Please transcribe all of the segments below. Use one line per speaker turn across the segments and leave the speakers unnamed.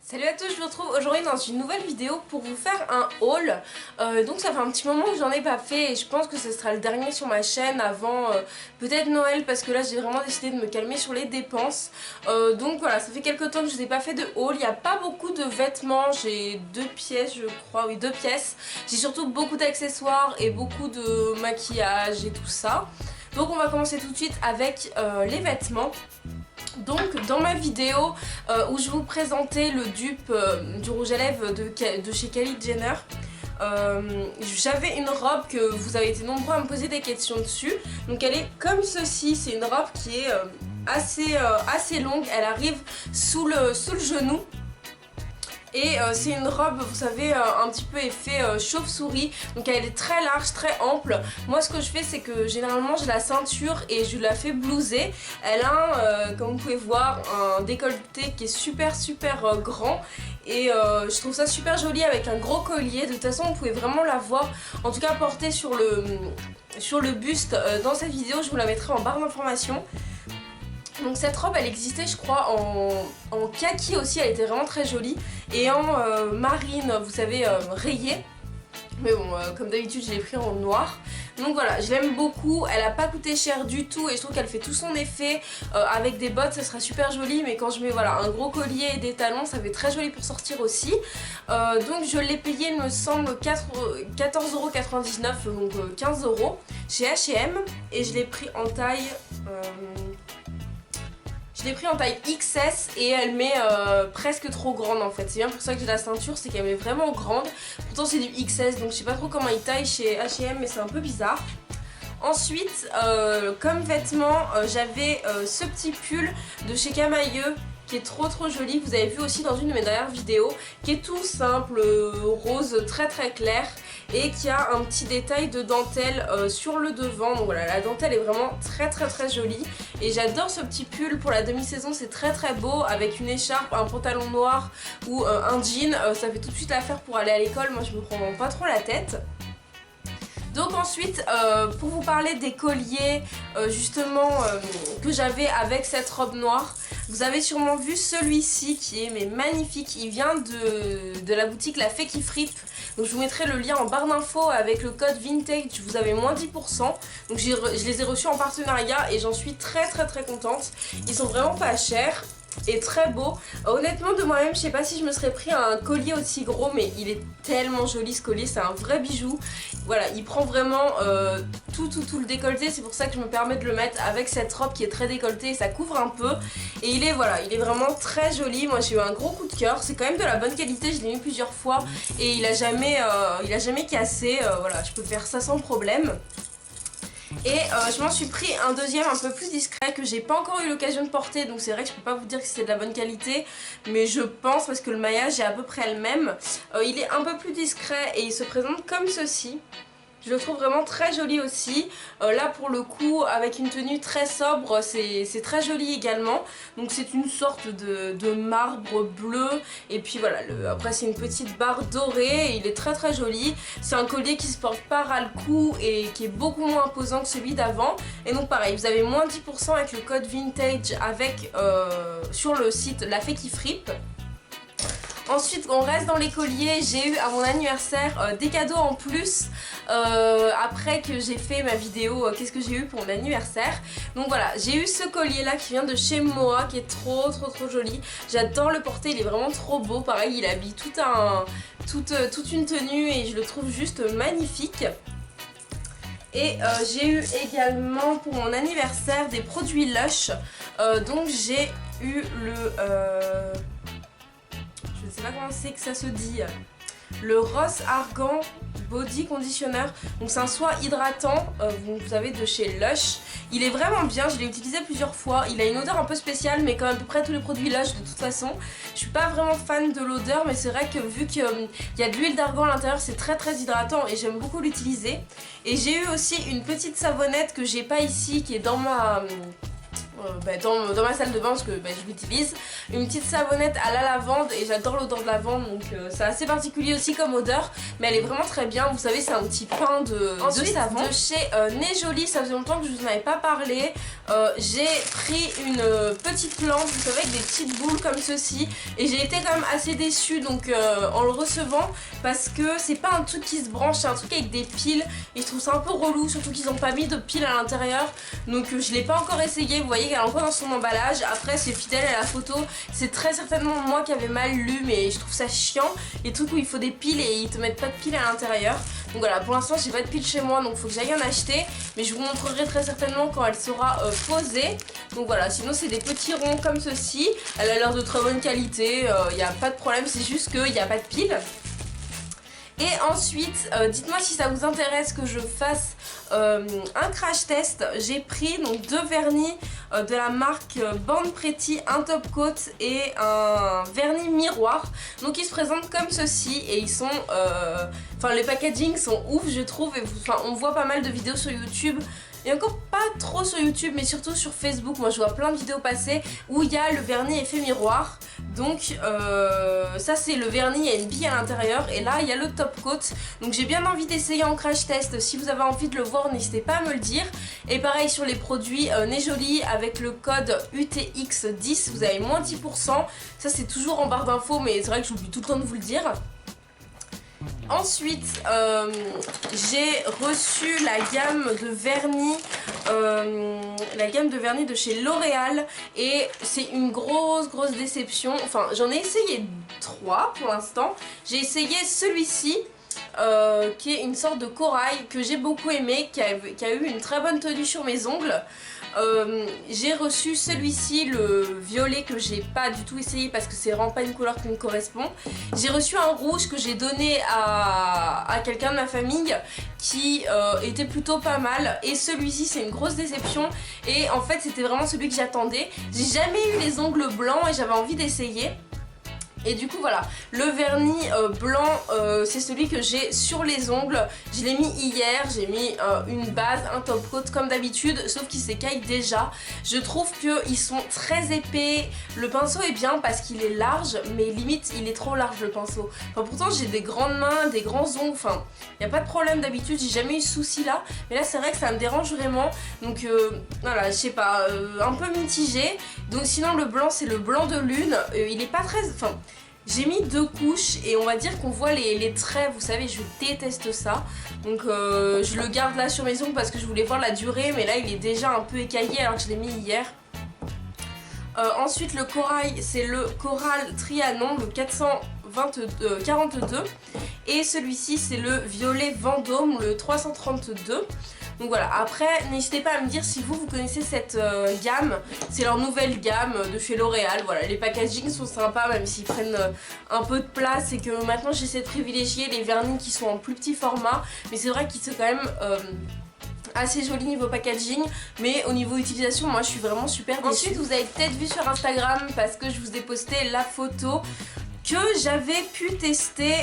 Salut à tous, je vous retrouve aujourd'hui dans une nouvelle vidéo pour vous faire un haul. Donc ça fait un petit moment que j'en ai pas fait et je pense que ce sera le dernier sur ma chaîne avant peut-être Noël, parce que là j'ai vraiment décidé de me calmer sur les dépenses. Donc voilà, ça fait quelques temps que je n'ai pas fait de haul. Il n'y a pas beaucoup de vêtements, j'ai 2 pièces je crois, oui 2 pièces. J'ai surtout beaucoup d'accessoires et beaucoup de maquillage et tout ça. Donc on va commencer tout de suite avec les vêtements. Donc dans ma vidéo où je vous présentais le dupe du rouge à lèvres de chez Kylie Jenner, j'avais une robe que vous avez été nombreux à me poser des questions dessus. Donc elle est comme ceci, c'est une robe qui est assez longue, elle arrive sous le genou. Et c'est une robe, vous savez, un petit peu effet chauve-souris. Donc elle est très large, très ample. Moi ce que je fais, c'est que généralement j'ai la ceinture et je la fais blouser. Elle a, comme vous pouvez voir, un décolleté qui est super grand. Et je trouve ça super joli avec un gros collier. De toute façon vous pouvez vraiment la voir, en tout cas portée sur le buste dans cette vidéo. Je vous la mettrai en barre d'informations. Donc cette robe elle existait je crois en kaki aussi, elle était vraiment très jolie, et en marine, vous savez, rayée. Mais bon, comme d'habitude je l'ai pris en noir. Donc voilà, je l'aime beaucoup, elle a pas coûté cher du tout et je trouve qu'elle fait tout son effet. Avec des bottes ça sera super joli, mais quand je mets voilà, un gros collier et des talons, ça fait très joli pour sortir aussi. Donc je l'ai payé, il me semble, 14,99€, donc 15 € chez H&M, et je l'ai pris en taille... Je l'ai pris en taille XS et elle m'est presque trop grande en fait. C'est bien pour ça que j'ai la ceinture, c'est qu'elle m'est vraiment grande. Pourtant c'est du XS, donc je sais pas trop comment ils taillent chez H&M, mais c'est un peu bizarre. Ensuite, comme vêtement, j'avais ce petit pull de chez Camailleux qui est trop joli. Vous avez vu aussi dans une de mes dernières vidéos, qui est tout simple, rose très clair, et qui a un petit détail de dentelle sur le devant. Donc voilà, la dentelle est vraiment très jolie et j'adore ce petit pull pour la demi-saison. C'est très beau, avec une écharpe, un pantalon noir ou un jean. Ça fait tout de suite l'affaire pour aller à l'école. Moi je me prends pas trop la tête. Donc ensuite, pour vous parler des colliers justement que j'avais avec cette robe noire, vous avez sûrement vu celui-ci qui est magnifique. Il vient de la boutique La Fée qui Fripe. Donc je vous mettrai le lien en barre d'infos avec le code vintage, vous avez moins 10%. Donc je les ai reçus en partenariat et j'en suis très contente. Ils sont vraiment pas chers et très beau. Honnêtement de moi-même je sais pas si je me serais pris un collier aussi gros, mais il est tellement joli ce collier, c'est un vrai bijou. Voilà, il prend vraiment tout le décolleté, c'est pour ça que je me permets de le mettre avec cette robe qui est très décolletée et ça couvre un peu. Et il est vraiment très joli. Moi j'ai eu un gros coup de cœur, c'est quand même de la bonne qualité, je l'ai mis plusieurs fois et il a jamais cassé. Voilà, je peux faire ça sans problème. Et je m'en suis pris un deuxième un peu plus discret que j'ai pas encore eu l'occasion de porter, donc c'est vrai que je peux pas vous dire que c'est de la bonne qualité, mais je pense, parce que le maillage est à peu près le même. Il est un peu plus discret et il se présente comme ceci. Je le trouve vraiment très joli aussi. Là pour le coup, avec une tenue très sobre, c'est très joli également. Donc c'est une sorte de marbre bleu. Et puis voilà, après c'est une petite barre dorée et il est très joli. C'est un collier qui se porte pas ras le cou et qui est beaucoup moins imposant que celui d'avant. Et donc pareil, vous avez moins 10% avec le code vintage sur le site La Fée qui Fripe. Ensuite on reste dans les colliers, j'ai eu à mon anniversaire des cadeaux en plus après que j'ai fait ma vidéo qu'est-ce que j'ai eu pour mon anniversaire. Donc voilà, j'ai eu ce collier là qui vient de chez Moa, qui est trop joli. J'adore le porter, il est vraiment trop beau. Pareil, il habille toute une tenue et je le trouve juste magnifique. Et j'ai eu également pour mon anniversaire des produits Lush. Donc j'ai eu je sais pas comment c'est que ça se dit, le Rose Argan Body Conditioner. Donc c'est un soin hydratant, vous savez, de chez Lush. Il est vraiment bien, je l'ai utilisé plusieurs fois. Il a une odeur un peu spéciale, mais comme à peu près tous les produits Lush de toute façon. Je suis pas vraiment fan de l'odeur, mais c'est vrai que vu qu'il y a de l'huile d'argan à l'intérieur, c'est très hydratant et j'aime beaucoup l'utiliser. Et j'ai eu aussi une petite savonnette que j'ai pas ici, qui est dans dans ma salle de bain parce que je l'utilise. Une petite savonnette à la lavande et j'adore l'odeur de lavande, donc c'est assez particulier aussi comme odeur, mais elle est vraiment très bien. Vous savez, c'est un petit pain de savon. De chez Nez Jolie, ça faisait longtemps que je vous en avais pas parlé. J'ai pris une petite lampe, vous savez, avec des petites boules comme ceci, et j'ai été quand même assez déçue donc en le recevant, parce que c'est pas un truc qui se branche, c'est un truc avec des piles et je trouve ça un peu relou, surtout qu'ils ont pas mis de piles à l'intérieur, donc je l'ai pas encore essayé. Vous voyez qu'elle est encore dans son emballage. Après, c'est fidèle à la photo, c'est très certainement moi qui avais mal lu, mais je trouve ça chiant les trucs où il faut des piles et ils te mettent pas de piles à l'intérieur. Donc voilà, pour l'instant j'ai pas de piles chez moi, donc faut que j'aille en acheter, mais je vous montrerai très certainement quand elle sera posée. Donc voilà, sinon c'est des petits ronds comme ceci, elle a l'air de très bonne qualité, il n'y a pas de problème, c'est juste qu'il n'y a pas de piles. Et ensuite, dites-moi si ça vous intéresse que je fasse un crash test. J'ai pris donc 2 vernis de la marque Born Pretty, un top coat et un vernis miroir. Donc ils se présentent comme ceci et ils sont... Enfin les packaging sont ouf je trouve, et on voit pas mal de vidéos sur YouTube. Et encore pas trop sur YouTube, mais surtout sur Facebook. Moi je vois plein de vidéos passer où il y a le vernis effet miroir. Donc ça c'est le vernis, il y a une bille à l'intérieur, et là il y a le top coat. Donc j'ai bien envie d'essayer en crash test. Si vous avez envie de le voir, n'hésitez pas à me le dire. Et pareil sur les produits Nez Jolie, avec le code UTX10 vous avez moins 10%. Ça c'est toujours en barre d'infos, mais c'est vrai que j'oublie tout le temps de vous le dire. Ensuite, j'ai reçu la gamme de vernis, de chez L'Oréal, et c'est une grosse déception. Enfin, j'en ai essayé 3 pour l'instant. J'ai essayé celui-ci. Qui est une sorte de corail que j'ai beaucoup aimé, qui a eu une très bonne tenue sur mes ongles. J'ai reçu celui-ci, le violet, que j'ai pas du tout essayé parce que c'est vraiment pas une couleur qui me correspond. J'ai reçu un rouge que j'ai donné à quelqu'un de ma famille qui était plutôt pas mal, et celui-ci c'est une grosse déception, et en fait c'était vraiment celui que j'attendais. J'ai jamais eu les ongles blancs et j'avais envie d'essayer. Et du coup voilà, le vernis blanc c'est celui que j'ai sur les ongles. Je l'ai mis hier, j'ai mis une base, un top coat comme d'habitude, sauf qu'il s'écaille déjà. Je trouve qu'ils sont très épais. Le pinceau est bien parce qu'il est large, mais limite il est trop large le pinceau. Enfin pourtant j'ai des grandes mains, des grands ongles, enfin il n'y a pas de problème d'habitude, j'ai jamais eu ce souci là. Mais là c'est vrai que ça me dérange vraiment. Donc voilà, je sais pas, un peu mitigé. Donc sinon le blanc c'est le blanc de lune, il est pas très... Enfin, j'ai mis 2 couches et on va dire qu'on voit les traits, vous savez, je déteste ça. Donc je le garde là sur mes ongles parce que je voulais voir la durée, mais là il est déjà un peu écaillé alors que je l'ai mis hier. Ensuite le corail, c'est le Coral Trianon, le 442, et celui-ci c'est le violet Vendôme, le 332. Donc voilà, après n'hésitez pas à me dire si vous connaissez cette gamme. C'est leur nouvelle gamme de chez L'Oréal. Voilà, les packagings sont sympas même s'ils prennent un peu de place, et que maintenant j'essaie de privilégier les vernis qui sont en plus petit format. Mais c'est vrai qu'ils sont quand même... assez joli niveau packaging, mais au niveau utilisation moi je suis vraiment super déçue. Ensuite vous avez peut-être vu sur Instagram, parce que je vous ai posté la photo, que j'avais pu tester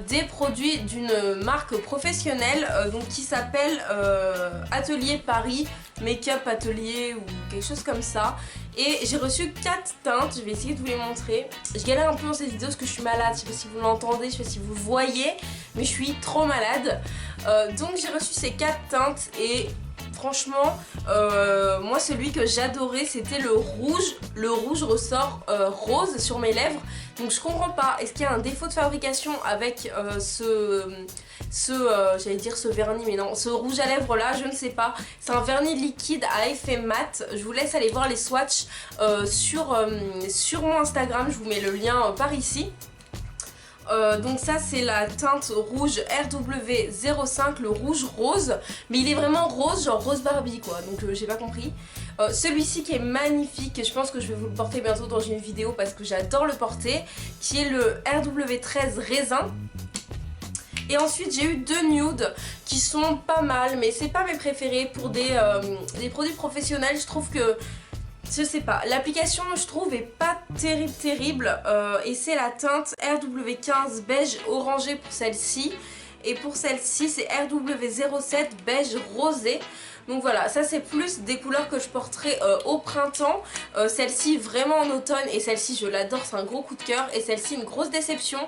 des produits d'une marque professionnelle donc qui s'appelle Atelier Paris, Make-up Atelier ou quelque chose comme ça. Et j'ai reçu 4 teintes, je vais essayer de vous les montrer. Je galère un peu dans cette vidéo parce que je suis malade, je sais pas si vous l'entendez, je sais pas si vous voyez, mais je suis trop malade. Donc j'ai reçu ces 4 teintes et franchement, moi celui que j'adorais c'était le rouge. Le rouge ressort rose sur mes lèvres, donc je comprends pas, est-ce qu'il y a un défaut de fabrication avec j'allais dire ce vernis, mais non, ce rouge à lèvres là, je ne sais pas. C'est un vernis liquide à effet mat. Je vous laisse aller voir les swatchs sur mon Instagram, je vous mets le lien par ici. Donc ça c'est la teinte rouge RW05, le rouge rose, mais il est vraiment rose, genre rose Barbie quoi, donc j'ai pas compris. Celui-ci qui est magnifique, je pense que je vais vous le porter bientôt dans une vidéo parce que j'adore le porter, qui est le RW13 raisin. Et ensuite j'ai eu 2 nudes qui sont pas mal, mais c'est pas mes préférés pour des produits professionnels. Je trouve que, je sais pas, l'application je trouve est pas terrible, et c'est la teinte RW15 beige orangé pour celle-ci, et pour celle-ci c'est RW07 beige rosé. Donc voilà, ça c'est plus des couleurs que je porterai au printemps. Celle-ci vraiment en automne et celle-ci je l'adore, c'est un gros coup de cœur. Et celle-ci une grosse déception.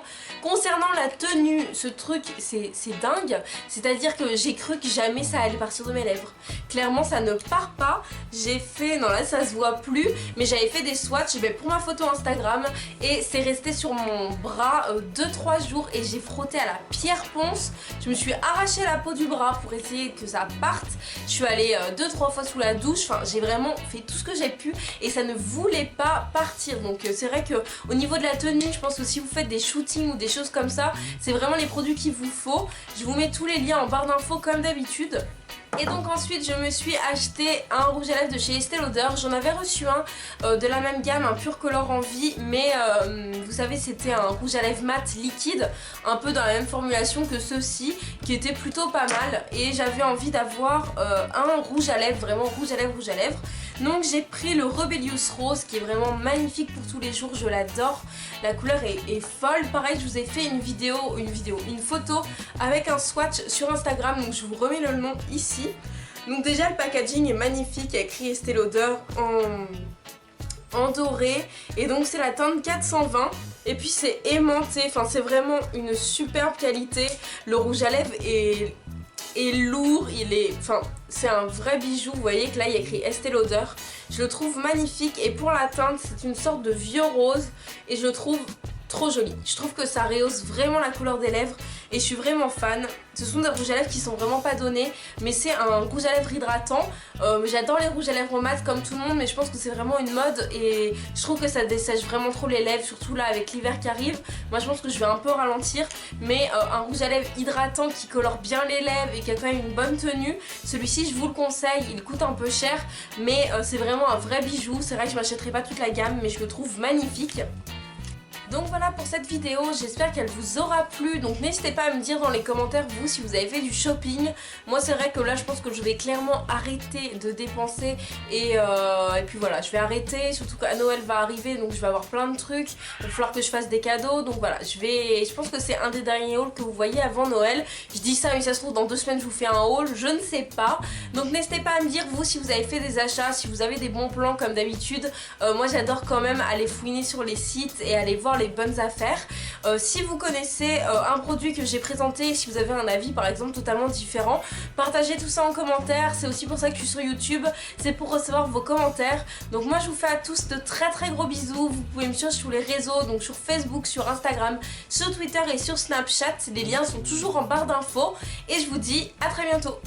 Concernant la tenue, ce truc c'est dingue. C'est-à-dire que j'ai cru que jamais ça allait partir de mes lèvres. Clairement ça ne part pas. J'ai fait, non là ça se voit plus, mais j'avais fait des swatchs pour ma photo Instagram et c'est resté sur mon bras 2-3 jours et j'ai frotté à la pierre ponce. Je me suis arraché la peau du bras pour essayer que ça parte. Je suis allée 2-3 fois sous la douche, enfin j'ai vraiment fait tout ce que j'ai pu et ça ne voulait pas partir. Donc c'est vrai que au niveau de la tenue, je pense que si vous faites des shootings ou des choses comme ça, c'est vraiment les produits qu'il vous faut. Je vous mets tous les liens en barre d'infos comme d'habitude. Et donc ensuite je me suis acheté un rouge à lèvres de chez Estée Lauder. J'en avais reçu un de la même gamme, un Pure Color Envie, mais vous savez c'était un rouge à lèvres mat liquide, un peu dans la même formulation que ceux-ci, qui était plutôt pas mal. Et j'avais envie d'avoir un rouge à lèvres, vraiment rouge à lèvres, rouge à lèvres. Donc j'ai pris le Rebellious Rose qui est vraiment magnifique pour tous les jours, je l'adore. La couleur est folle. Pareil, je vous ai fait une photo avec un swatch sur Instagram, donc je vous remets le nom ici. Donc déjà le packaging est magnifique, il y a écrit Estée Lauder en doré. Et donc c'est la teinte 420. Et puis c'est aimanté, enfin c'est vraiment une superbe qualité. Le rouge à lèvres est lourd, c'est un vrai bijou. Vous voyez que là il y a écrit Estée Lauder. Je le trouve magnifique et pour la teinte c'est une sorte de vieux rose et je le trouve trop joli. Je trouve que ça rehausse vraiment la couleur des lèvres et je suis vraiment fan. Ce sont des rouges à lèvres qui sont vraiment pas donnés, mais c'est un rouge à lèvres hydratant. J'adore les rouges à lèvres mat comme tout le monde, mais je pense que c'est vraiment une mode et je trouve que ça dessèche vraiment trop les lèvres, surtout là avec l'hiver qui arrive. Moi je pense que je vais un peu ralentir, mais un rouge à lèvres hydratant qui colore bien les lèvres et qui a quand même une bonne tenue, celui-ci je vous le conseille. Il coûte un peu cher, mais c'est vraiment un vrai bijou. C'est vrai que je m'achèterai pas toute la gamme, mais je le trouve magnifique. Donc voilà pour cette vidéo, j'espère qu'elle vous aura plu. Donc n'hésitez pas à me dire dans les commentaires vous si vous avez fait du shopping. Moi c'est vrai que là je pense que je vais clairement arrêter de dépenser et puis voilà, je vais arrêter, surtout qu'à Noël va arriver donc je vais avoir plein de trucs. Il va falloir que je fasse des cadeaux, donc voilà, je pense que c'est un des derniers hauls que vous voyez avant Noël. Je dis ça mais ça se trouve dans 2 semaines je vous fais un haul, je ne sais pas. Donc n'hésitez pas à me dire vous si vous avez fait des achats, si vous avez des bons plans comme d'habitude. Moi j'adore quand même aller fouiner sur les sites et aller voir les bonnes affaires. Si vous connaissez un produit que j'ai présenté, si vous avez un avis par exemple totalement différent, partagez tout ça en commentaire. C'est aussi pour ça que je suis sur YouTube, c'est pour recevoir vos commentaires. Donc moi je vous fais à tous de très gros bisous. Vous pouvez me suivre sur les réseaux, donc sur Facebook, sur Instagram, sur Twitter et sur Snapchat. Les liens sont toujours en barre d'infos et je vous dis à très bientôt.